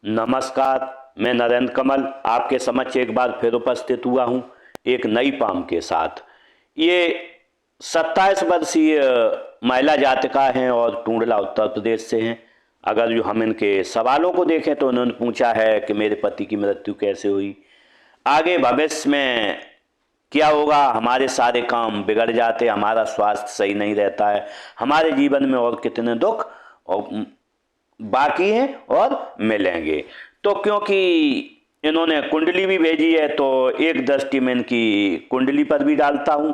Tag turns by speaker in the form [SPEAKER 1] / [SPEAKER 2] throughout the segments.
[SPEAKER 1] नमस्कार। मैं नरेंद्र कमल आपके समक्ष एक बार फिर उपस्थित हुआ हूँ एक नई पाम के साथ। ये 27 वर्षीय महिला जातिका हैं और टूंडला उत्तर प्रदेश से हैं। अगर जो हम इनके सवालों को देखें तो उन्होंने पूछा है कि मेरे पति की मृत्यु कैसे हुई, आगे भविष्य में क्या होगा, हमारे सारे काम बिगड़ जाते, हमारा स्वास्थ्य सही नहीं रहता है, हमारे जीवन में और कितने दुख और बाकी हैं और मिलेंगे। तो क्योंकि इन्होंने कुंडली भी भेजी है तो एक दृष्टि में इनकी कुंडली पर भी डालता हूं।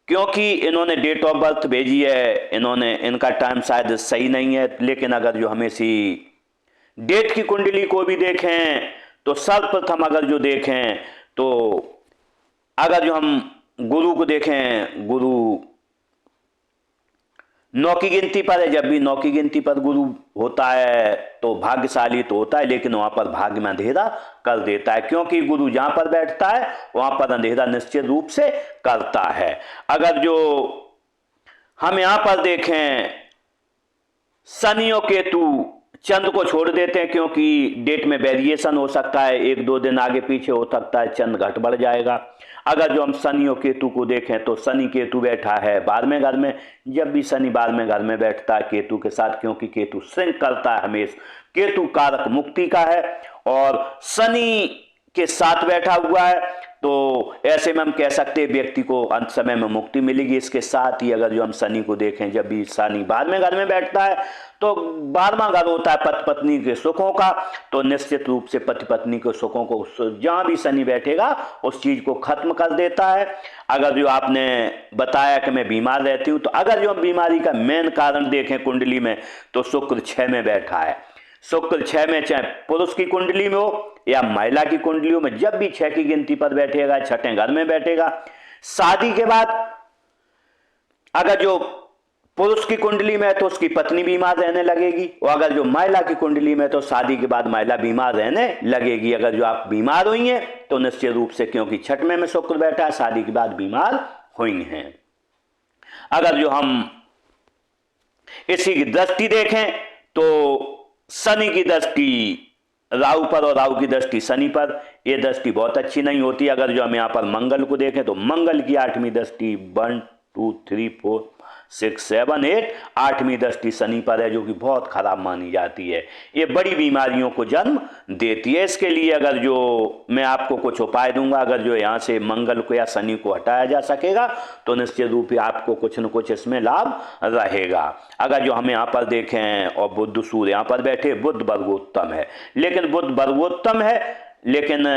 [SPEAKER 1] क्योंकि इन्होंने डेट ऑफ बर्थ भेजी है, इन्होंने इनका टाइम शायद सही नहीं है, लेकिन अगर जो हम इसी डेट की कुंडली को भी देखें तो सर्वप्रथम अगर जो देखें तो अगर जो हम गुरु को देखें, गुरु 9 की गिनती पर है। जब भी 9 की गिनती पर गुरु होता है तो भाग्यशाली तो होता है, लेकिन वहां पर भाग्य में अंधेरा कर देता है, क्योंकि गुरु जहां पर बैठता है वहां पर अंधेरा निश्चित रूप से करता है। अगर जो हम यहां पर देखें शनि और केतु, चंद्र को छोड़ देते हैं क्योंकि डेट में वेरिएशन हो सकता है, एक दो दिन आगे पीछे हो सकता है, चंद्र घट बढ़ जाएगा। अगर जो हम शनि और केतु को देखें तो शनि केतु बैठा है 12वें घर में। जब भी शनि 12वें घर में बैठता है केतु के साथ, क्योंकि केतु श्रिंक करता है हमेशा, केतु कारक मुक्ति का है और शनि के साथ बैठा हुआ है, तो ऐसे में हम कह सकते हैं व्यक्ति को अंत समय में मुक्ति मिलेगी। इसके साथ ही अगर जो हम शनि को देखें, जब भी शनि 12वें घर में बैठता है तो 12वां घर होता है पति पत्नी के सुखों का, तो निश्चित रूप से पति पत्नी के सुखों को जहां भी शनि बैठेगा उस चीज को खत्म कर देता है। अगर जो आपने बताया कि मैं बीमार रहती हूं, तो अगर जो हम बीमारी का मेन कारण देखें कुंडली में तो शुक्र 6 में बैठा है। शुक्र 6 में, चाहे पुरुष की कुंडली में हो या महिला की कुंडलियों में, जब भी 6 की गिनती पर बैठेगा, 6ठे घर में बैठेगा, शादी के बाद अगर जो पुरुष की कुंडली में है तो उसकी पत्नी बीमार रहने लगेगी, और अगर जो महिला की कुंडली में है तो शादी के बाद महिला बीमार रहने लगेगी। अगर जो आप बीमार हुई हैं तो निश्चित रूप से, क्योंकि 6वें में शुक्र बैठा है, शादी के बाद बीमार हुई हैं। अगर जो हम इसी की दृष्टि देखें तो शनि की दृष्टि राहु पर और राहु की दृष्टि शनि पर, यह दृष्टि बहुत अच्छी नहीं होती। अगर जो हम यहाँ पर मंगल को देखें तो मंगल की 8वीं दृष्टि 1 2 3 4 6 7 8 8वीं दृष्टि शनि पर है, जो कि बहुत खराब मानी जाती है। ये बड़ी बीमारियों को जन्म देती है। इसके लिए अगर जो मैं आपको कुछ उपाय दूंगा, अगर जो यहाँ से मंगल को या शनि को हटाया जा सकेगा तो निश्चित रूप से आपको कुछ न कुछ इसमें लाभ रहेगा। अगर जो हम यहाँ पर देखें और बुध सूर्य यहाँ पर बैठे, बुध वर्गोत्तम है, लेकिन बुध वर्गोत्तम है, लेकिन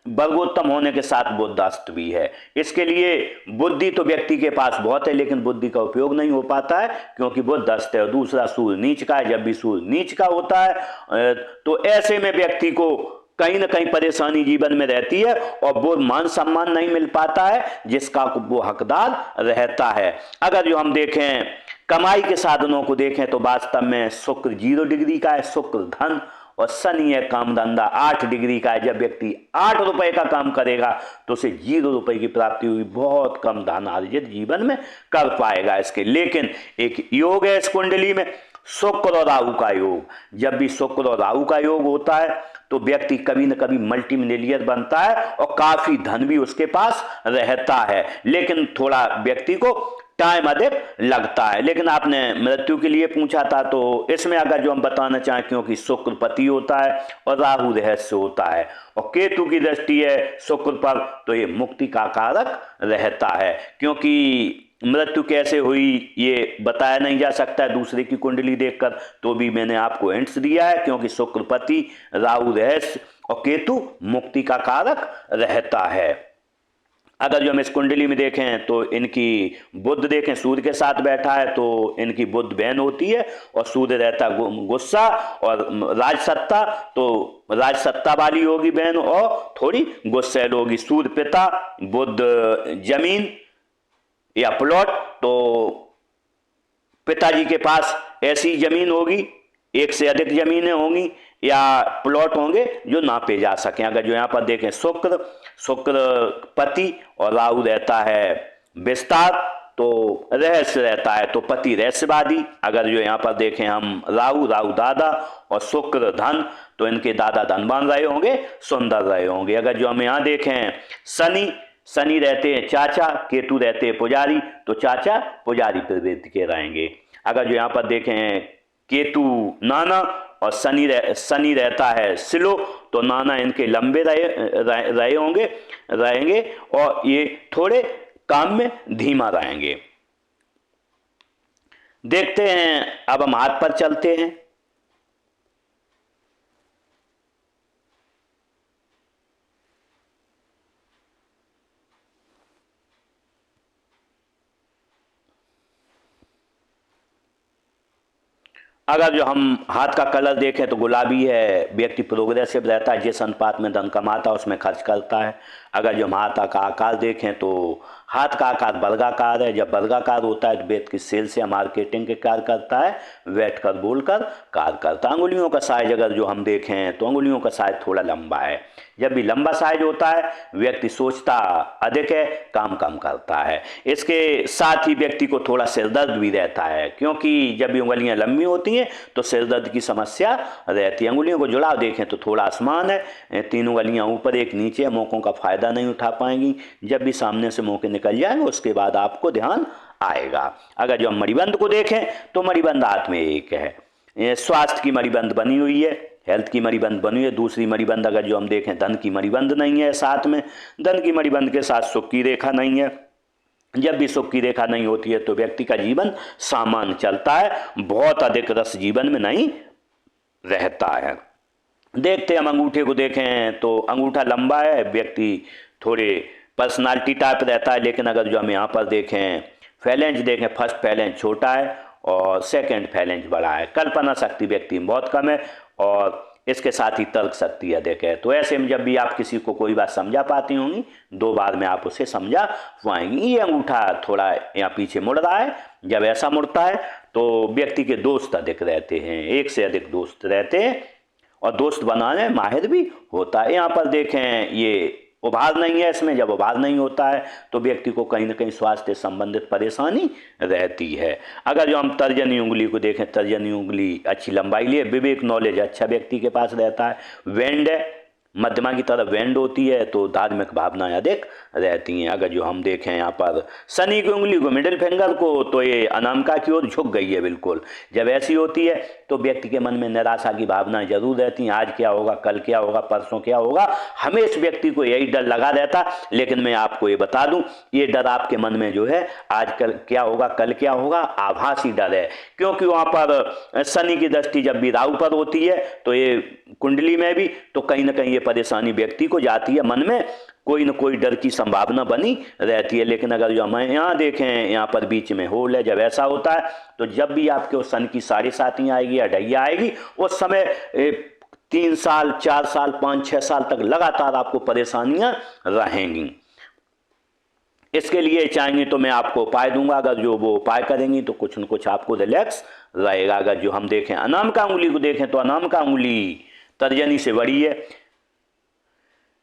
[SPEAKER 1] वर्गोत्तम होने के साथ बुद्धास्त भी है। इसके लिए बुद्धि तो व्यक्ति के पास बहुत है, लेकिन बुद्धि का उपयोग नहीं हो पाता है, क्योंकि बुद्धास्त है। और दूसरा सूर्य नीच का है, जब भी सूर्य नीच का होता है तो ऐसे में व्यक्ति को कहीं ना कहीं परेशानी जीवन में रहती है और वो मान सम्मान नहीं मिल पाता है जिसका वो हकदार रहता है। अगर जो हम देखें कमाई के साधनों को देखें तो वास्तव में शुक्र 0 डिग्री का है, शुक्र धन, और शनि है काम धंधा 8 डिग्री का है। जब व्यक्ति 8 रुपए का काम करेगा तो उसे 0 रुपए की प्राप्ति हुई, बहुत कम धन अर्जित जीवन में कर पाएगा इसके। लेकिन एक योग है इस कुंडली में, शुक्र और राहु का योग। जब भी शुक्र और राहु का योग होता है तो व्यक्ति कभी न कभी मल्टी मिलियनियर बनता है और काफी धन भी उसके पास रहता है, लेकिन थोड़ा व्यक्ति को टाइम अधिक लगता है। लेकिन आपने मृत्यु के लिए पूछा था, तो इसमें अगर जो हम बताना चाहें, क्योंकि शुक्र पति होता है और राहु रहस्य होता है और केतु की दृष्टि है शुक्र पर, तो ये मुक्ति का कारक रहता है। क्योंकि मृत्यु कैसे हुई ये बताया नहीं जा सकता है दूसरे की कुंडली देखकर, तो भी मैंने आपको हिंट्स दिया है, क्योंकि शुक्र पति, राहु रहस्य और केतु मुक्ति का कारक रहता है। अगर जो हम इस कुंडली में देखें तो इनकी बुध देखें, सूर्य के साथ बैठा है, तो इनकी बुध बहन होती है और सूर्य रहता गुस्सा और राजसत्ता, तो राजसत्ता वाली होगी बहन और थोड़ी गुस्सैल होगी। सूर्य पिता, बुध जमीन या प्लॉट, तो पिताजी के पास ऐसी जमीन होगी, एक से अधिक जमीनें होंगी या प्लॉट होंगे जो नापे जा सकें। अगर जो यहाँ पर देखें शुक्र पति और राहु रहता है विस्तार, तो रहस्य रहता है, तो पति रहस्यवादी। अगर जो यहाँ पर देखें हम राहु दादा और शुक्र धन, तो इनके दादा धनवान रहे होंगे, सुंदर रहे होंगे। अगर जो हम यहाँ देखें शनि रहते हैं चाचा, केतु रहते हैं पुजारी, तो चाचा पुजारी प्रवृत्ति के रहेंगे। अगर जो यहाँ पर देखें केतु नाना और शनि रहता है सिलो, तो नाना इनके लंबे रहेंगे और ये थोड़े काम में धीमा रहेंगे। देखते हैं, अब हम हाथ पर चलते हैं। अगर जो हम हाथ का कलर देखें तो गुलाबी है, व्यक्ति प्रोग्रेसिव रहता है, जिस अनुपात में धन कमाता है उसमें खर्च करता है। अगर जो हम हाथ का आकार देखें तो हाथ का आकार वर्गाकार है, जब वर्गाकार होता है तो व्यक्ति सेल्स या मार्केटिंग के कार्य करता है, बैठकर बोलकर कार्य करता है। अंगुलियों का साइज अगर जो हम देखें तो अंगुलियों का साइज थोड़ा लंबा है, जब भी लंबा साइज होता है व्यक्ति सोचता अधिक है, काम कम करता है। इसके साथ ही व्यक्ति को थोड़ा सिरदर्द भी रहता है, क्योंकि जब भी उंगलियां लंबी होती हैं तो सिरदर्द की समस्या रहती है। अंगुलियों को जुड़ाव देखें तो थोड़ा आसमान है, तीन उंगलियां ऊपर एक नीचे, मौकों का फायदा नहीं उठा पाएंगी। जब भी सामने से मौके निकल जाएंगे उसके बाद आपको ध्यान आएगा। अगर जो हम मणिबंध को देखें तो मणिबंध हाथ में एक है, स्वास्थ्य की मणिबंध बनी हुई है, हेल्थ की मणिबंध बनी है। दूसरी मणिबंध अगर जो हम देखें धन की मणिबंध नहीं है, साथ में धन की मणिबंध के साथ सुख की रेखा नहीं है। जब भी सुख की रेखा नहीं होती है तो व्यक्ति का जीवन सामान्य चलता है, बहुत अधिक रस जीवन में नहीं रहता है। देखते हम अंगूठे को देखें तो अंगूठा लंबा है, व्यक्ति थोड़े पर्सनालिटी टाइप रहता है। लेकिन अगर जो हम यहाँ पर देखें फैलेंज देखें, फर्स्ट फैलेंज छोटा है और सेकंड फैलेंज बड़ा है। कल्पना शक्ति व्यक्ति में बहुत कम है और इसके साथ ही तर्क शक्ति अधिक है। तो ऐसे में जब भी आप किसी को कोई बात समझा पाती होंगी, 2 बार में आप उसे समझा पाएंगी। ये अंगूठा थोड़ा यहाँ पीछे मुड़ रहा है, जब ऐसा मुड़ता है तो व्यक्ति के दोस्त अधिक रहते हैं, एक से अधिक दोस्त रहते हैं और दोस्त बनाने में माहिर भी होता है। यहाँ पर देखें ये उभार नहीं है, इसमें जब उभार नहीं होता है तो व्यक्ति को कहीं ना कहीं स्वास्थ्य संबंधित परेशानी रहती है। अगर जो हम तर्जनी उंगली को देखें, तर्जनी उंगली अच्छी लंबाई लिए, विवेक नॉलेज अच्छा व्यक्ति के पास रहता है। वेंड है, मध्यमा की तरफ वेंड होती है तो धार्मिक भावनाएं अधिक रहती हैं। अगर जो हम देखें यहाँ पर शनि की उंगली को, मिडिल फिंगर को, तो ये अनामिका की ओर झुक गई है बिल्कुल। जब ऐसी होती है तो व्यक्ति के मन में निराशा की भावनाएं जरूर रहती हैं। आज क्या होगा, कल क्या होगा, परसों क्या होगा, हमेशा व्यक्ति को यही डर लगा रहता। लेकिन मैं आपको ये बता दूं, ये डर आपके मन में जो है आज कल क्या होगा, कल क्या होगा, आभासी डर है। क्योंकि वहाँ पर शनि की दृष्टि जब भी राहु पर होती है तो ये कुंडली में भी तो कहीं ना कहीं ये परेशानी व्यक्ति को जाती है, मन में कोई न कोई डर की संभावना बनी रहती है। लेकिन अगर जो हम यहाँ देखें, यहाँ पर बीच में होल है, जब ऐसा होता है तो जब भी आपके उस सन की 7.5 आएगी या ढैया आएगी, उस समय 3 साल 4 साल 5-6 साल तक लगातार आपको परेशानियां रहेंगी। इसके लिए चाहेंगे तो मैं आपको उपाय दूंगा, अगर जो वो उपाय करेंगी तो कुछ न कुछ आपको रिलैक्स रहेगा। अगर जो हम देखें अनामिका उंगली को देखें तो अनामिका उंगली तर्जनी से बड़ी है।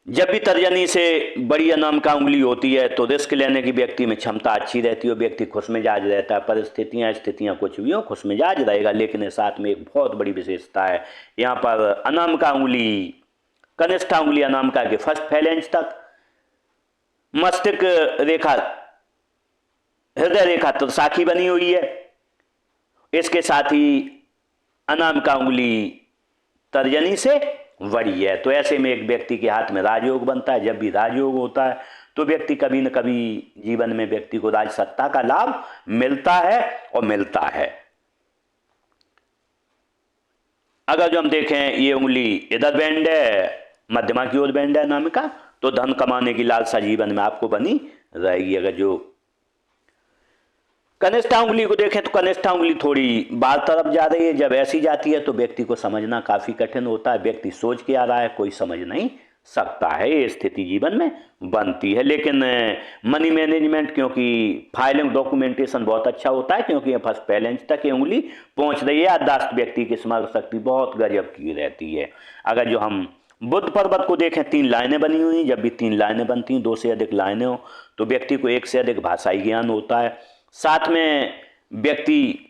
[SPEAKER 1] जब भी तर्जनी से बड़ी अनामिका उंगली होती है तो रिस्क लेने की व्यक्ति में क्षमता अच्छी रहती है, व्यक्ति खुशमिजाज रहता है। परिस्थितियां स्थितियां कुछ भी हो, खुशमिजाज रहेगा। लेकिन साथ में एक बहुत बड़ी विशेषता है, यहाँ पर अनामिका उंगली, कनिष्ठा उंगली अनामिका के फर्स्ट फैलेंज तक, मस्तिष्क रेखा, हृदय रेखा त्रिशाखी बनी हुई है। इसके साथ ही अनामिका उंगली तर्जनी से बड़ी है। तो ऐसे में एक व्यक्ति के हाथ में राजयोग बनता है। जब भी राजयोग होता है तो व्यक्ति कभी न कभी जीवन में व्यक्ति को राज सत्ता का लाभ मिलता है और मिलता है। अगर जो हम देखें ये उंगली इधर बैंड है, मध्यमा की ओर बैंड है अनामिका, तो धन कमाने की लालसा जीवन में आपको बनी रहेगी। अगर जो कनिष्ठा उंगली को देखें तो कनिष्ठा उंगली थोड़ी बाहर तरफ जा रही है। जब ऐसी जाती है तो व्यक्ति को समझना काफी कठिन होता है। व्यक्ति सोच के आ रहा है, कोई समझ नहीं सकता है। ये स्थिति जीवन में बनती है। लेकिन मनी मैनेजमेंट, क्योंकि फाइलिंग डॉक्यूमेंटेशन बहुत अच्छा होता है, क्योंकि ये फर्स्ट फैलेंज तक ये उंगली पहुंच रही है। याददाश्त व्यक्ति की स्मरण शक्ति बहुत गजब की रहती है। अगर जो हम बुद्ध पर्वत को देखें, 3 लाइनें बनी हुई। जब भी 3 लाइनें बनती हैं, 2 से अधिक लाइनें हो तो व्यक्ति को 1 से अधिक भाषाई ज्ञान होता है। साथ में व्यक्ति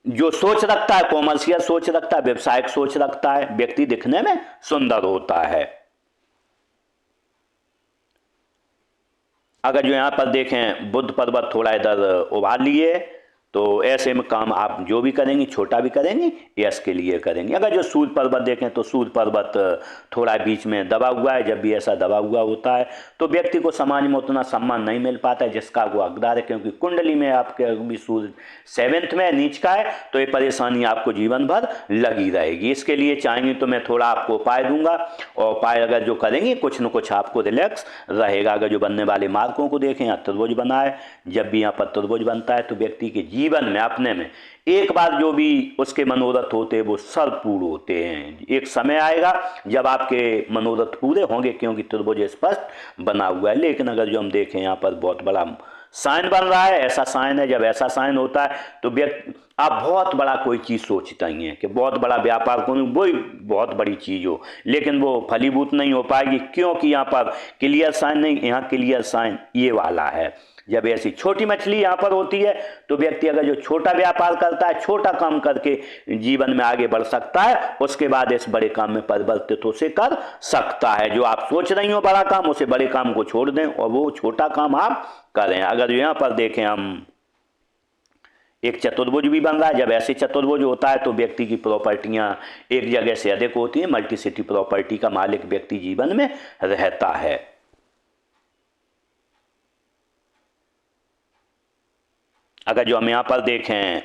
[SPEAKER 1] जो सोच रखता है, कॉमर्शियल सोच रखता है, व्यवसायिक सोच रखता है, व्यक्ति दिखने में सुंदर होता है। अगर जो यहां पर देखें बुध पर्वत थोड़ा इधर उभार लिए, तो ऐसे में काम आप जो भी करेंगे छोटा भी करेंगे, यश के लिए करेंगे। अगर जो सूर्य पर्वत देखें तो सूर्य पर्वत थोड़ा बीच में दबा हुआ है। जब भी ऐसा दबा हुआ होता है तो व्यक्ति को समाज में उतना सम्मान नहीं मिल पाता है जिसका वो हकदार है, क्योंकि कुंडली में आपके भी सूर्य 7th में नीच का है, तो ये परेशानी आपको जीवन भर लगी रहेगी। इसके लिए चाहेंगे तो मैं थोड़ा आपको उपाय दूंगा, और उपाय अगर जो करेंगे कुछ न कुछ आपको रिलैक्स रहेगा। अगर जो बनने वाले मार्कों को देखें, यहाँ त्रिभुज बना है, जब भी यहाँ पर त्रिभुज बनता है तो व्यक्ति के जीवन में अपने में एक बार जो भी उसके मनोरथ होते हैं वो सब पूर्ण होते हैं। एक समय आएगा जब आपके मनोरथ पूरे होंगे, क्योंकि त्रिभुज स्पष्ट बना हुआ है। लेकिन अगर जो हम देखें यहाँ पर बहुत बड़ा साइन बन रहा है, ऐसा साइन है, जब ऐसा साइन होता है तो व्यक्ति आप बहुत बड़ा कोई चीज़ सोचता ही है कि बहुत बड़ा व्यापार करूँ, वही बहुत बड़ी चीज़ हो, लेकिन वो फलीभूत नहीं हो पाएगी, क्योंकि यहाँ पर क्लियर साइन नहीं, यहाँ क्लियर साइन ये वाला है। जब ऐसी छोटी मछली यहाँ पर होती है तो व्यक्ति अगर जो छोटा व्यापार करता है, छोटा काम करके जीवन में आगे बढ़ सकता है, उसके बाद इस बड़े काम में परिवर्तित उसे कर सकता है। जो आप सोच रही हो बड़ा काम, उसे बड़े काम को छोड़ दें और वो छोटा काम आप करें। अगर यहाँ पर देखें हम, एक चतुर्भुज भी बन रहा है। जब ऐसे चतुर्भुज होता है तो व्यक्ति की प्रॉपर्टियां एक जगह से अधिक होती है, मल्टी सिटी प्रॉपर्टी का मालिक व्यक्ति जीवन में रहता है। अगर जो हम यहाँ पर देखें,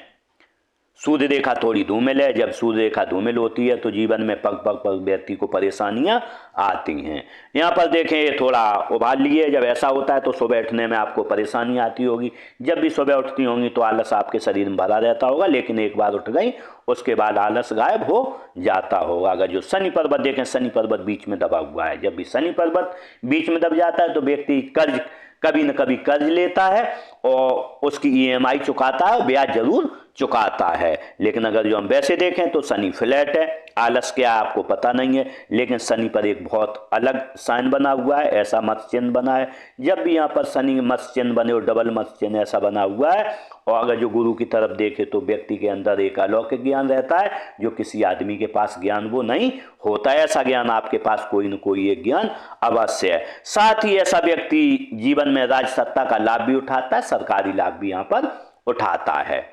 [SPEAKER 1] सूर्य रेखा थोड़ी धूमिल है। जब सूर्य रेखा धूमिल होती है तो जीवन में पग पग पर व्यक्ति को परेशानियां आती हैं। यहाँ पर देखें ये थोड़ा उभार लिए, जब ऐसा होता है तो सुबह उठने में आपको परेशानी आती होगी। जब भी सुबह उठती होंगी तो आलस आपके शरीर में भरा रहता होगा, लेकिन एक बार उठ गई उसके बाद आलस गायब हो जाता होगा। अगर जो शनि पर्वत देखें, शनि पर्वत बीच में दबा हुआ है। जब भी शनि पर्वत बीच में दब जाता है तो व्यक्ति कर्ज कभी न कभी कर्ज लेता है और उसकी EMI चुकाता है, ब्याज जरूर चुकाता है। लेकिन अगर जो हम वैसे देखें तो शनि फ्लैट है, आलस क्या है आपको पता नहीं है, लेकिन शनि पर एक बहुत अलग साइन बना हुआ है, ऐसा मत्स्य चिन्ह बना है। जब भी यहाँ पर शनि मत्स्य चिन्ह बने और डबल मत्स्य चिन्ह ऐसा बना हुआ है, और अगर जो गुरु की तरफ देखे तो व्यक्ति के अंदर एक अलौकिक ज्ञान रहता है जो किसी आदमी के पास ज्ञान वो नहीं होता है। ऐसा ज्ञान आपके पास कोई न कोई एक ज्ञान अवश्य है। साथ ही ऐसा व्यक्ति जीवन में राज सत्ता का लाभ भी उठाता है, सरकारी लाभ भी यहाँ पर उठाता है।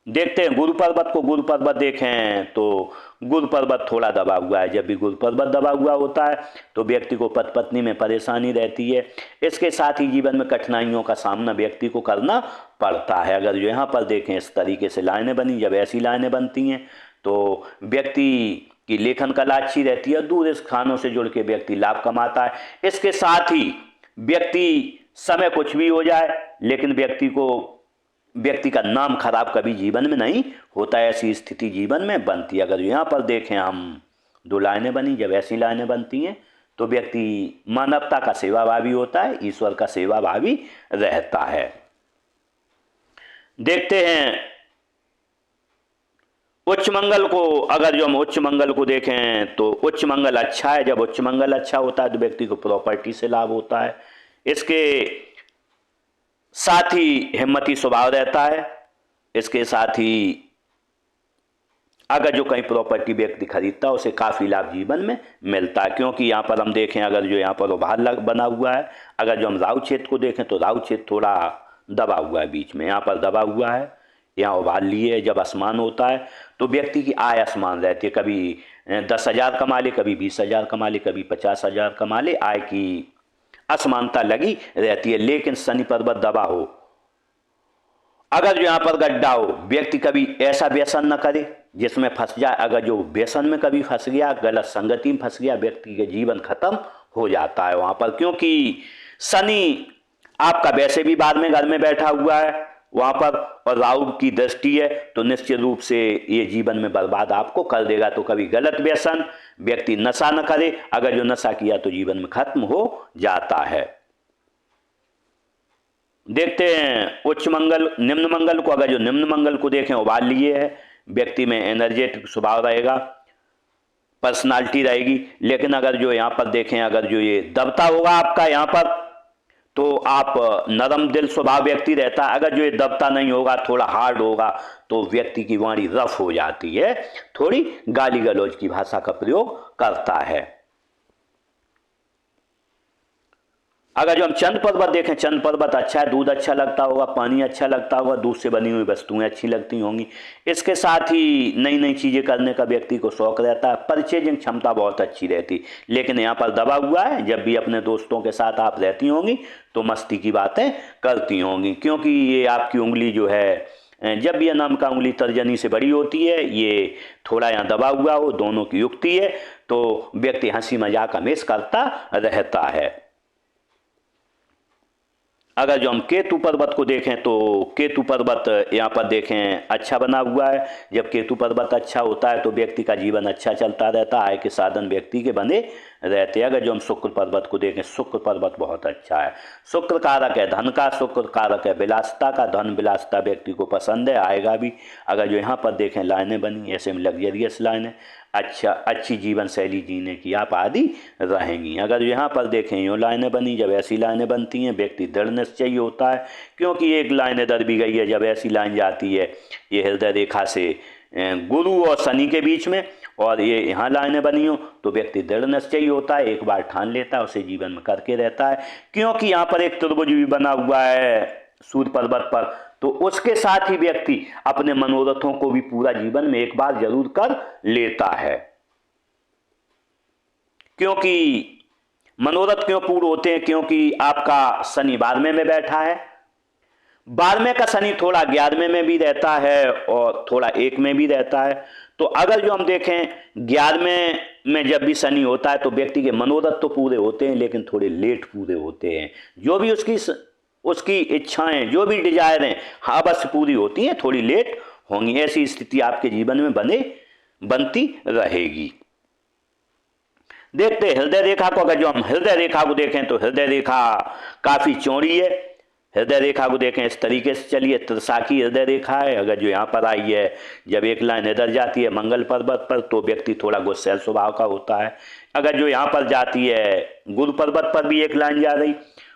[SPEAKER 1] देखते हैं गुरु पर्वत को। गुरु पर्वत देखें तो गुरु पर्वत थोड़ा दबा हुआ है। जब भी गुरु पर्वत दबा हुआ होता है तो व्यक्ति को पति पत्नी में परेशानी रहती है। इसके साथ ही जीवन में कठिनाइयों का सामना व्यक्ति को करना पड़ता है। अगर जो यहाँ पर देखें इस तरीके से लाइनें बनी, जब ऐसी लाइनें बनती हैं तो व्यक्ति की लेखन कला अच्छी रहती है, दूर स्थानों से जुड़ के व्यक्ति लाभ कमाता है। इसके साथ ही व्यक्ति समय कुछ भी हो जाए लेकिन व्यक्ति का नाम खराब कभी जीवन में नहीं होता है, ऐसी स्थिति जीवन में बनती है। अगर यहाँ पर देखें हम, दो लाइनें बनी, जब ऐसी लाइनें बनती हैं तो व्यक्ति मानवता का सेवाभावी होता है, ईश्वर का सेवाभावी रहता है। देखते हैं उच्च मंगल को। अगर जो हम उच्च मंगल को देखें तो उच्च मंगल अच्छा है। जब उच्च मंगल अच्छा होता है तो व्यक्ति को प्रॉपर्टी से लाभ होता है। इसके साथ ही हिम्मती स्वभाव रहता है। इसके साथ ही अगर जो कहीं प्रॉपर्टी व्यक्ति खरीदता है उसे काफ़ी लाभ जीवन में मिलता है, क्योंकि यहाँ पर हम देखें, अगर जो यहाँ पर उभार बना हुआ है, अगर जो हम राहु क्षेत्र को देखें तो राहु क्षेत्र थोड़ा दबा हुआ है, बीच में यहाँ पर दबा हुआ है, यहाँ उभार लिए। जब आसमान होता है तो व्यक्ति की आय आसमान रहती है, कभी 10,000 कमा ले, कभी 20,000 कमा ले, कभी 50,000 कमा ले, आय की असमानता लगी रहती है। लेकिन शनि पर्वत दबा हो, अगर जो यहाँ पर गड्ढा हो, व्यक्ति कभी ऐसा व्यसन न करे जिसमें फंस जाए। अगर जो व्यसन में कभी फंस गया, गलत संगति में फंस गया, व्यक्ति के जीवन खत्म हो जाता है वहां पर, क्योंकि शनि आपका वैसे भी बाद में घर में बैठा हुआ है वहां पर, और राहु की दृष्टि है, तो निश्चित रूप से ये जीवन में बर्बाद आपको कर देगा। तो कभी गलत व्यसन, व्यक्ति नशा न करे। अगर जो नशा किया तो जीवन में खत्म हो जाता है। देखते हैं उच्च मंगल, निम्न मंगल को। अगर जो निम्न मंगल को देखें, उबाल लिए है, व्यक्ति में एनर्जेटिक स्वभाव रहेगा, पर्सनालिटी रहेगी। लेकिन अगर जो यहाँ पर देखें, अगर जो ये दबता होगा आपका यहाँ पर, तो आप नरम दिल स्वभाव व्यक्ति रहता है। अगर जो ये दबता नहीं होगा, थोड़ा हार्ड होगा, तो व्यक्ति की वाणी रफ हो जाती है, थोड़ी गाली गलौज की भाषा का प्रयोग करता है। अगर जो हम चंद पर्वत देखें, चंद पर्वत अच्छा है, दूध अच्छा लगता होगा, पानी अच्छा लगता होगा, दूध से बनी हुई वस्तुएं अच्छी लगती होंगी। इसके साथ ही नई नई चीज़ें करने का व्यक्ति को शौक रहता है, परचेजिंग क्षमता बहुत अच्छी रहती। लेकिन यहाँ पर दबा हुआ है, जब भी अपने दोस्तों के साथ आप रहती होंगी तो मस्ती की बातें करती होंगी, क्योंकि ये आपकी उंगली जो है, जब भी नाम का उंगली तर्जनी से बड़ी होती है, ये थोड़ा यहाँ दबा हुआ हो, दोनों की युक्ति है, तो व्यक्ति हंसी मजाक हमेशा करता रहता है। अगर जो हम केतु पर्वत को देखें तो केतु पर्वत यहाँ पर देखें अच्छा बना हुआ है। जब केतु पर्वत अच्छा होता है तो व्यक्ति का जीवन अच्छा चलता रहता है, आय के साधन व्यक्ति के बने रहते हैं। अगर जो हम शुक्र पर्वत को देखें, शुक्र पर्वत बहुत अच्छा है। शुक्र कारक है धन का, शुक्र कारक है विलासिता का, धन विलासिता व्यक्ति को पसंद है, आएगा भी। अगर जो यहाँ पर देखें लाइनें बनी ऐसे में लग्जरियस लाइनें, अच्छी जीवन शैली जीने की आप आदि रहेंगी। अगर यहाँ पर देखें यूँ लाइनें बनी, जब ऐसी लाइनें बनती हैं व्यक्ति दृढ़ निश्चयी होता है, क्योंकि एक लाइन इधर भी गई है, जब ऐसी लाइन जाती है ये हृदय रेखा से गुरु और शनि के बीच में, और ये यहाँ लाइनें बनी हो तो व्यक्ति दृढ़ निश्चयी होता है, एक बार ठान लेता है, उसे जीवन में करके रहता है। क्योंकि यहाँ पर एक त्रिभुज भी बना हुआ है सूर्य पर्वत पर, तो उसके साथ ही व्यक्ति अपने मनोरथों को भी पूरा जीवन में एक बार जरूर कर लेता है। क्योंकि मनोरथ क्यों पूर्ण होते हैं? क्योंकि आपका शनि 12वें में बैठा है। 12वें का शनि थोड़ा 11वें में भी रहता है और थोड़ा 1 में भी रहता है। तो अगर जो हम देखें 11वें में जब भी शनि होता है तो व्यक्ति के मनोरथ तो पूरे होते हैं, लेकिन थोड़े लेट पूरे होते हैं। जो भी उसकी इच्छाएं, जो भी डिजायर हैं, अवश्य पूरी होती हैं, थोड़ी लेट होंगी। ऐसी स्थिति आपके जीवन में बनती रहेगी। देखते हृदय रेखा को। अगर जो हम हृदय रेखा को देखें तो हृदय रेखा काफी चौड़ी है। हृदय रेखा को देखें इस तरीके से चलिए, त्रिशाखी हृदय रेखा है। अगर जो यहाँ पर आई है, जब एक लाइन इधर जाती है मंगल पर्वत पर तो व्यक्ति थोड़ा गुस्सैल स्वभाव का होता है। अगर जो यहाँ पर जाती है गुरु पर्वत पर भी एक लाइन जा रही,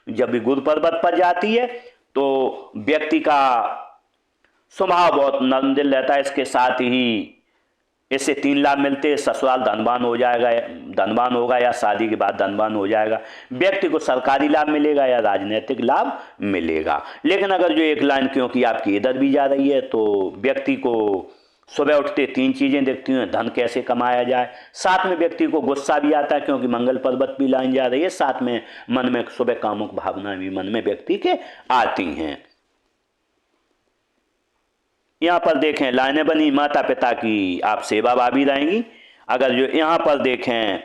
[SPEAKER 1] जब भी गुरु पर्वत पर जाती है तो व्यक्ति का स्वभाव बहुत नरम दिल रहता है। इसके साथ ही इससे 3 लाभ मिलते हैं। ससुराल धनवान होगा या शादी के बाद धनवान हो जाएगा। व्यक्ति को सरकारी लाभ मिलेगा या राजनीतिक लाभ मिलेगा। लेकिन अगर जो एक लाइन क्योंकि आपकी इधर भी जा रही है तो व्यक्ति को सुबह उठते 3 चीजें दिखती हैं। धन कैसे कमाया जाए, साथ में व्यक्ति को गुस्सा भी आता है क्योंकि मंगल पर्वत भी लाइन जा रही है, साथ में मन में सुबह कामुक भावनाएं भी मन में व्यक्ति के आती हैं। यहाँ पर देखें लाइनें बनी, माता पिता की आप सेवा भावी रहेंगी। अगर जो यहाँ पर देखें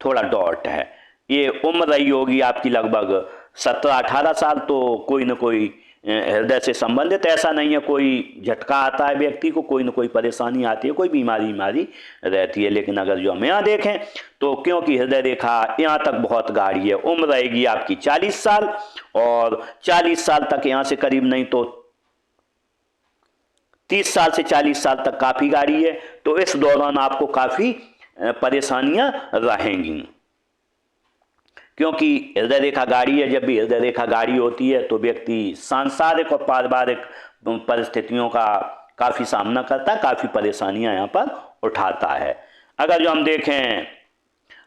[SPEAKER 1] थोड़ा डॉट है, ये उम्र रही होगी आपकी लगभग 17-18 साल, तो कोई न कोई हृदय से संबंधित, ऐसा नहीं है कोई झटका आता है व्यक्ति को, कोई न कोई परेशानी आती है, कोई बीमारी रहती है। लेकिन अगर जो हम यहाँ देखें तो क्योंकि हृदय रेखा यहाँ तक बहुत गाढ़ी है, उम्र रहेगी आपकी 40 साल, और 40 साल तक यहाँ से करीब नहीं तो 30 साल से 40 साल तक काफी गाढ़ी है। तो इस दौरान आपको काफी परेशानियां रहेंगी, क्योंकि हृदय रेखा गाढ़ी है। जब भी हृदय रेखा गाढ़ी होती है तो व्यक्ति सांसारिक और पारिवारिक परिस्थितियों का काफी सामना करता है, काफी परेशानियां यहाँ पर उठाता है। अगर जो हम देखें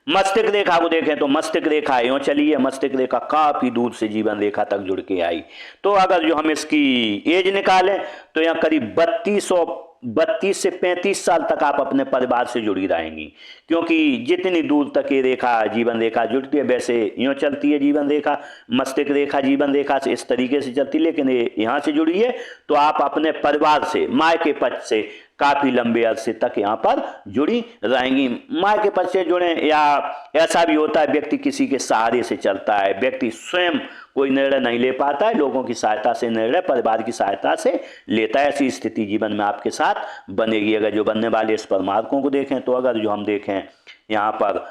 [SPEAKER 1] मस्तिष्क रेखा को देखें तो मस्तिष्क रेखा यूं चली है, मस्तिष्क रेखा काफी दूर से जीवन रेखा तक जुड़ के आई। तो अगर जो हम इसकी एज निकालें तो यहाँ करीब 32 से 35 साल तक आप अपने परिवार से जुड़ी रहेंगी, क्योंकि जितनी दूर तक ये रेखा जीवन रेखा जुड़ती है वैसे यूँ चलती है जीवन रेखा। मस्तिष्क रेखा जीवन रेखा से इस तरीके से चलती है, लेकिन ये यहाँ से जुड़ी है तो आप अपने परिवार से, माँ के पक्ष से काफी लंबे अरसे तक यहाँ पर जुड़ी रहेंगी। माँ के पक्ष से जुड़े, या ऐसा भी होता है व्यक्ति किसी के सहारे से चलता है, व्यक्ति स्वयं कोई निर्णय नहीं ले पाता है, लोगों की सहायता से निर्णय परिवार की सहायता से लेता है। ऐसी स्थिति जीवन में आपके साथ बनेगी। अगर जो बनने वाले इस पर मार्कों को देखें तो अगर जो हम देखें यहाँ पर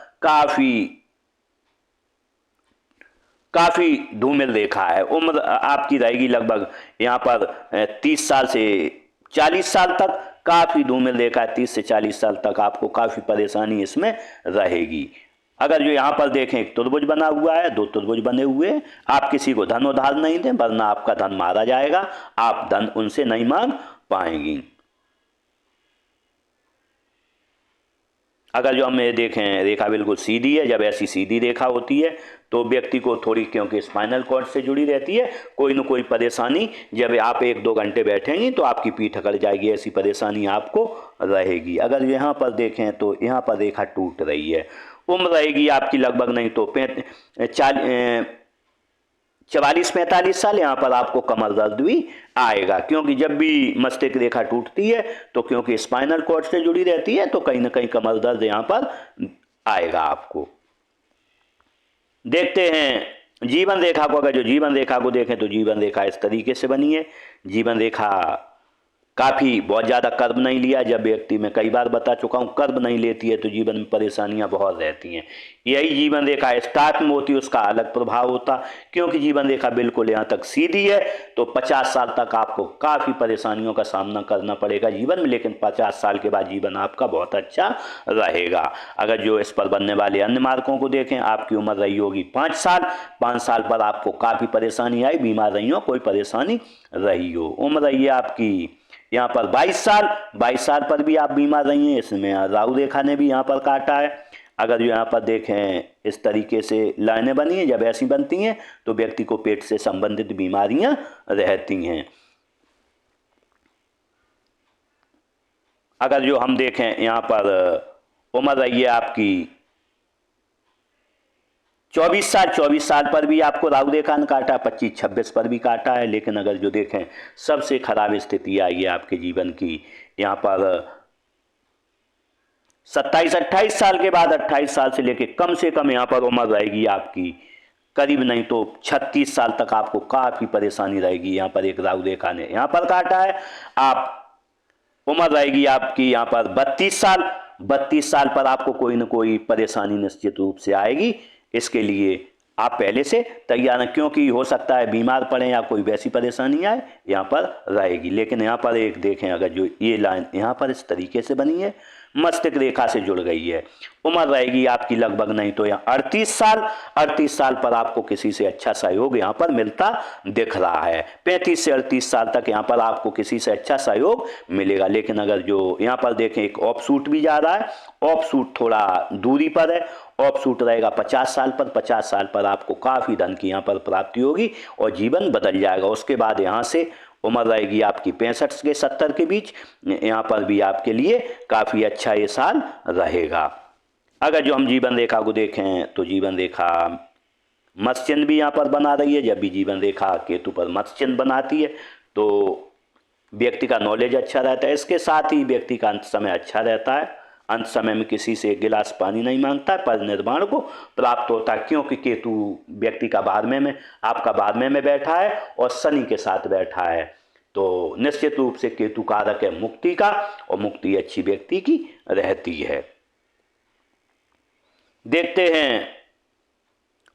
[SPEAKER 1] काफी धूमिल रेखा है। उम्र आपकी रहेगी लगभग यहाँ पर 30 साल से 40 साल तक, काफी धूमिल रेखा है। 30 से 40 साल तक आपको काफी परेशानी इसमें रहेगी। अगर जो यहाँ पर देखें एक त्रिभुज बना हुआ है, दो त्रिभुज बने हुए हैं, आप किसी को धन उधार नहीं दें वरना आपका धन मारा जाएगा, आप धन उनसे नहीं मांग पाएंगी। अगर जो हम ये देखें रेखा बिल्कुल सीधी है, जब ऐसी सीधी रेखा होती है तो व्यक्ति को थोड़ी, क्योंकि स्पाइनल कॉर्ड से जुड़ी रहती है, कोई न कोई परेशानी, जब आप 1-2 घंटे बैठेंगी तो आपकी पीठ अकड़ जाएगी, ऐसी परेशानी आपको रहेगी। अगर यहाँ पर देखें तो यहाँ पर रेखा टूट रही है, उम्र रहेगी आपकी लगभग नहीं तो 44-45 साल, यहाँ पर आपको कमर दर्द भी आएगा, क्योंकि जब भी मस्तिष्क रेखा टूटती है तो क्योंकि स्पाइनल कॉर्ड से जुड़ी रहती है तो कहीं ना कहीं कमर दर्द यहाँ पर आएगा आपको। देखते हैं जीवन रेखा को। अगर जो जीवन रेखा को देखें तो जीवन रेखा इस तरीके से बनी है। जीवन रेखा काफ़ी बहुत ज़्यादा कर्व नहीं लिया। जब व्यक्ति, मैं कई बार बता चुका हूँ, कर्व नहीं लेती है तो जीवन में परेशानियाँ बहुत रहती हैं। यही जीवन रेखा स्टार्ट में होती है, उसका अलग प्रभाव होता, क्योंकि जीवन रेखा बिल्कुल यहाँ तक सीधी है तो 50 साल तक आपको काफ़ी परेशानियों का सामना करना पड़ेगा जीवन में, लेकिन 50 साल के बाद जीवन आपका बहुत अच्छा रहेगा। अगर जो इस पर बनने वाले अन्य मार्कों को देखें, आपकी उम्र रही होगी 5 साल, 5 साल पर आपको काफ़ी परेशानी आई, बीमार रही हो, कोई परेशानी रही हो। उम्र रही है आपकी यहाँ पर 22 साल, 22 साल पर भी आप बीमार रही हैं, इसमें राहु रेखा ने भी यहाँ पर काटा है। अगर जो यहाँ पर देखें इस तरीके से लाइनें बनी हैं, जब ऐसी बनती हैं तो व्यक्ति को पेट से संबंधित बीमारियां रहती हैं। अगर जो हम देखें यहाँ पर उम्र रही है आपकी 24 साल, 24 साल पर भी आपको राहु रेखा ने काटा, 25-26 पर भी काटा है। लेकिन अगर जो देखें सबसे खराब स्थिति आई है आपके जीवन की यहाँ पर 27-28 साल के बाद, 28 साल से लेके कम से कम यहाँ पर उम्र रहेगी आपकी करीब नहीं तो 36 साल तक आपको काफ़ी परेशानी रहेगी। यहाँ पर एक राहु रेखा ने यहाँ पर काटा है। आप उम्र रहेगी आपकी यहाँ पर 32 साल, 32 साल पर आपको कोई ना कोई परेशानी निश्चित रूप से आएगी। इसके लिए आप पहले से तैयार हैं, क्योंकि हो सकता है बीमार पड़े या कोई वैसी परेशानी आए, यहाँ पर रहेगी। लेकिन यहाँ पर एक देखें, अगर जो ये लाइन यहाँ पर इस तरीके से बनी है, मस्तिष्क रेखा से जुड़ गई है, उम्र रहेगी आपकी लगभग नहीं तो यहाँ 38 साल, 38 साल पर आपको किसी से अच्छा सहयोग यहाँ पर मिलता दिख रहा है। 35 से 38 साल तक यहाँ पर आपको किसी से अच्छा सहयोग मिलेगा। लेकिन अगर जो यहाँ पर देखें एक ऑफ सूट भी जा रहा है, ऑफ सूट थोड़ा दूरी पर है, ऑफ सूट रहेगा 50 साल पर, 50 साल पर आपको काफ़ी धन की यहाँ पर प्राप्ति होगी और जीवन बदल जाएगा। उसके बाद यहाँ से उम्र रहेगी आपकी 65 से 70 के बीच, यहाँ पर भी आपके लिए काफ़ी अच्छा ये साल रहेगा। अगर जो हम जीवन रेखा को देखें तो जीवन रेखा मत्स्य चिन्ह भी यहाँ पर बना रही है। जब भी जीवन रेखा केतु पर मत्स्य चिन्ह बनाती है तो व्यक्ति का नॉलेज अच्छा रहता है, इसके साथ ही व्यक्ति का अंत समय अच्छा रहता है। अंत समय में किसी से एक गिलास पानी नहीं मांगता, पर निर्वाण को प्राप्त होता है, क्योंकि केतु व्यक्ति का 12वें में, आपका 12वें में बैठा है और शनि के साथ बैठा है। तो निश्चित रूप से केतु कारक है मुक्ति का, और मुक्ति अच्छी व्यक्ति की रहती है। देखते हैं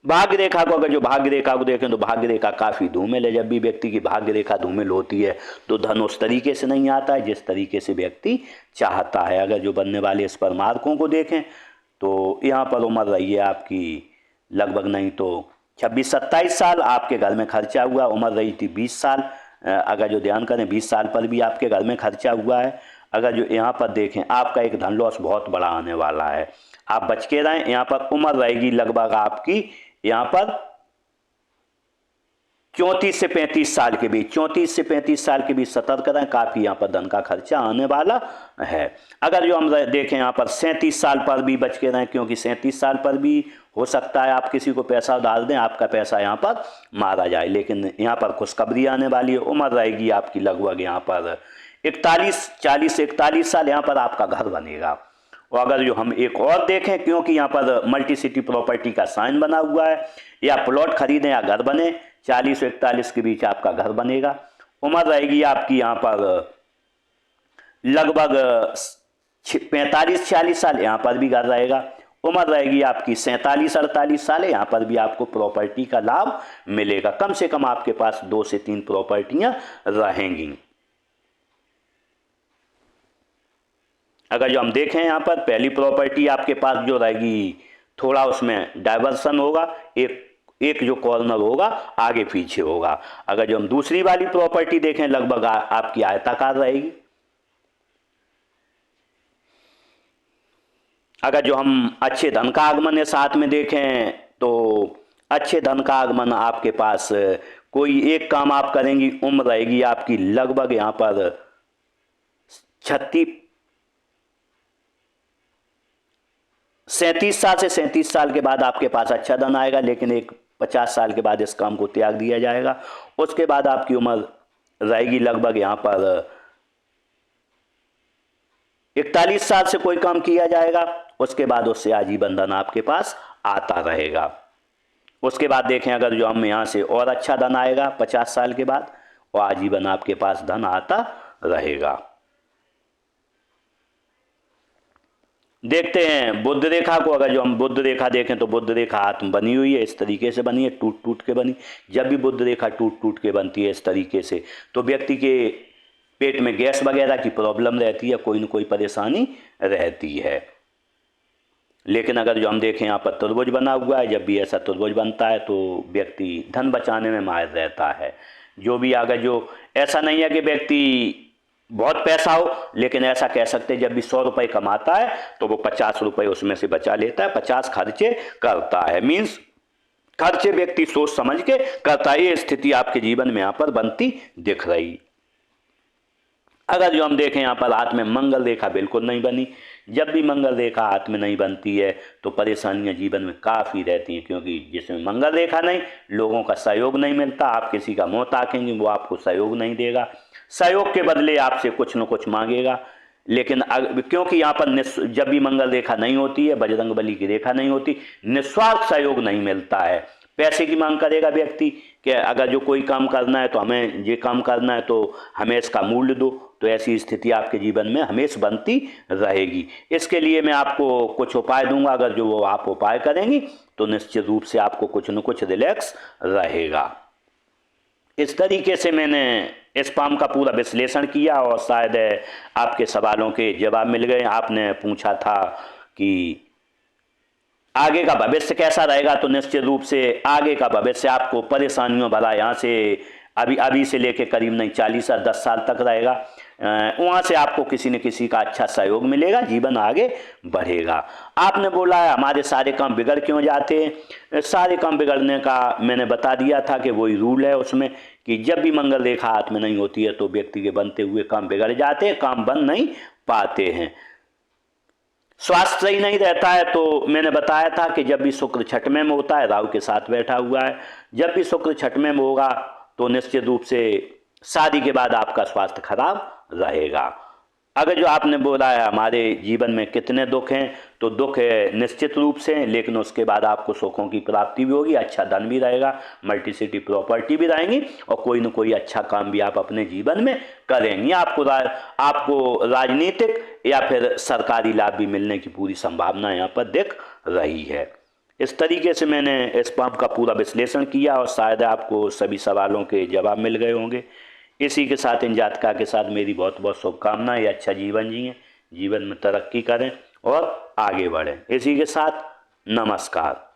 [SPEAKER 1] भाग्य रेखा को। अगर जो भाग्य रेखा को देखें तो भाग्य रेखा काफ़ी धूमिल है। जब भी व्यक्ति की भाग्य रेखा धूमिल होती है तो धन उस तरीके से नहीं आता है जिस तरीके से व्यक्ति चाहता है। अगर जो बनने वाले इस पर मार्कों को देखें तो यहाँ पर उम्र रही है आपकी लगभग नहीं तो 26-27 साल, आपके घर में खर्चा हुआ। उम्र रही थी 20 साल, अगर जो ध्यान करें 20 साल पर भी आपके घर में खर्चा हुआ है। अगर जो यहाँ पर देखें आपका एक धन लॉस बहुत बड़ा आने वाला है, आप बच के रहें। यहाँ पर उम्र रहेगी लगभग आपकी यहाँ पर 34 से 35 साल के बीच, 34 से 35 साल के बीच सतर्क रहें, काफ़ी यहाँ पर धन का खर्चा आने वाला है। अगर जो हम देखें यहाँ पर 37 साल पर भी बच के रहें, क्योंकि 37 साल पर भी हो सकता है आप किसी को पैसा डाल दें, आपका पैसा यहाँ पर मारा जाए। लेकिन यहाँ पर खुशखबरी आने वाली है। उम्र रहेगी आपकी लगभग यहाँ पर 40 से 41 साल, यहाँ पर आपका घर बनेगा। और अगर जो हम एक और देखें, क्योंकि यहाँ पर मल्टी सिटी प्रॉपर्टी का साइन बना हुआ है, या प्लॉट खरीदें या घर बने, 40 से 41 के बीच आपका घर बनेगा। उम्र रहेगी आपकी यहाँ पर लगभग 45-46 साल, यहाँ पर भी घर रहेगा। उम्र रहेगी आपकी 47-48 साल, यहाँ पर भी आपको प्रॉपर्टी का लाभ मिलेगा। कम से कम आपके पास 2 से 3 प्रॉपर्टियाँ रहेंगी। अगर जो हम देखें यहाँ पर पहली प्रॉपर्टी आपके पास जो रहेगी थोड़ा उसमें डाइवर्सन होगा, एक जो कॉर्नर होगा आगे पीछे होगा। अगर जो हम दूसरी वाली प्रॉपर्टी देखें लगभग आपकी आयताकार रहेगी। अगर जो हम अच्छे धन का आगमन है साथ में देखें तो अच्छे धन का आगमन आपके पास कोई एक काम आप करेंगी, उम्र रहेगी आपकी लगभग यहाँ पर 37 साल से 37 साल के बाद आपके पास अच्छा धन आएगा, लेकिन एक 50 साल के बाद इस काम को त्याग दिया जाएगा। उसके बाद आपकी उम्र रहेगी लगभग यहाँ पर 41 साल से कोई काम किया जाएगा, उसके बाद उससे आजीवन धन आपके पास आता रहेगा। उसके बाद देखें अगर जो हम यहाँ से और अच्छा धन आएगा 50 साल के बाद, और आजीवन आपके पास धन आता रहेगा। देखते हैं बुद्ध रेखा को। अगर जो हम बुद्ध रेखा देखें तो बुद्ध रेखा हाथ में बनी हुई है, इस तरीके से बनी है, टूट टूट के बनी। जब भी बुद्ध रेखा टूट टूट के बनती है इस तरीके से, तो व्यक्ति के पेट में गैस वगैरह की प्रॉब्लम रहती है, कोई न कोई परेशानी रहती है। लेकिन अगर जो हम देखें यहाँ पर त्रिभुज बना हुआ है, जब भी ऐसा त्रिभुज बनता है तो व्यक्ति धन बचाने में माहिर रहता है। जो भी अगर जो ऐसा नहीं है कि व्यक्ति बहुत पैसा हो, लेकिन ऐसा कह सकते हैं जब भी 100 रुपये कमाता है तो वो 50 रुपये उसमें से बचा लेता है, 50 खर्चे करता है। मीन्स खर्चे व्यक्ति सोच समझ के करता है। ये स्थिति आपके जीवन में यहाँ पर बनती दिख रही। अगर जो हम देखें यहाँ पर हाथ में मंगल रेखा बिल्कुल नहीं बनी, जब भी मंगल रेखा हाथ में नहीं बनती है तो परेशानियां जीवन में काफ़ी रहती हैं, क्योंकि जिसमें मंगल रेखा नहीं, लोगों का सहयोग नहीं मिलता। आप किसी का मुँह ताकेंगे वो आपको सहयोग नहीं देगा, सहयोग के बदले आपसे कुछ न कुछ मांगेगा। लेकिन क्योंकि यहाँ पर जब भी मंगल रेखा नहीं होती है, बजरंगबली की रेखा नहीं होती, निस्वार्थ सहयोग नहीं मिलता है। पैसे की मांग करेगा व्यक्ति कि अगर जो कोई काम करना है तो हमें ये काम करना है तो हमें इसका मूल्य दो, तो ऐसी स्थिति आपके जीवन में हमेशा बनती रहेगी। इसके लिए मैं आपको कुछ उपाय दूंगा, अगर जो वो आप उपाय करेंगी तो निश्चित रूप से आपको कुछ न कुछ रिलैक्स रहेगा। इस तरीके से मैंने इस पाम का पूरा विश्लेषण किया और शायद आपके सवालों के जवाब मिल गए। आपने पूछा था कि आगे का भविष्य कैसा रहेगा, तो निश्चित रूप से आगे का भविष्य आपको परेशानियों भरा यहाँ से अभी से लेके करीब नहीं 40 या 10 साल तक रहेगा। वहाँ से आपको किसी न किसी का अच्छा सहयोग मिलेगा, जीवन आगे बढ़ेगा। आपने बोला है हमारे सारे काम बिगड़ क्यों जाते हैं, सारे काम बिगड़ने का मैंने बता दिया था कि वही रूल है उसमें कि जब भी मंगल रेखा हाथ में नहीं होती है तो व्यक्ति के बनते हुए काम बिगड़ जाते हैं, काम बन नहीं पाते हैं। स्वास्थ्य सही नहीं रहता है तो मैंने बताया था कि जब भी शुक्र छठवें में होता है, राहु के साथ बैठा हुआ है, जब भी शुक्र छठवें में होगा तो निश्चित रूप से शादी के बाद आपका स्वास्थ्य खराब रहेगा। अगर जो आपने बोला है हमारे जीवन में कितने दुख हैं, तो दुख निश्चित रूप से, लेकिन उसके बाद आपको सुखों की प्राप्ति भी होगी, अच्छा धन भी रहेगा, मल्टीसिटी प्रॉपर्टी भी रहेंगी और कोई न कोई अच्छा काम भी आप अपने जीवन में करेंगे। आपको राजनीतिक या फिर सरकारी लाभ भी मिलने की पूरी संभावना यहाँ पर दिख रही है। इस तरीके से मैंने इस पाम का पूरा विश्लेषण किया और शायद आपको सभी सवालों के जवाब मिल गए होंगे। इसी के साथ इन जातका के साथ मेरी बहुत बहुत शुभकामनाएं। अच्छा जीवन जिएं, जीवन में तरक्की करें और आगे बढ़ें। इसी के साथ नमस्कार।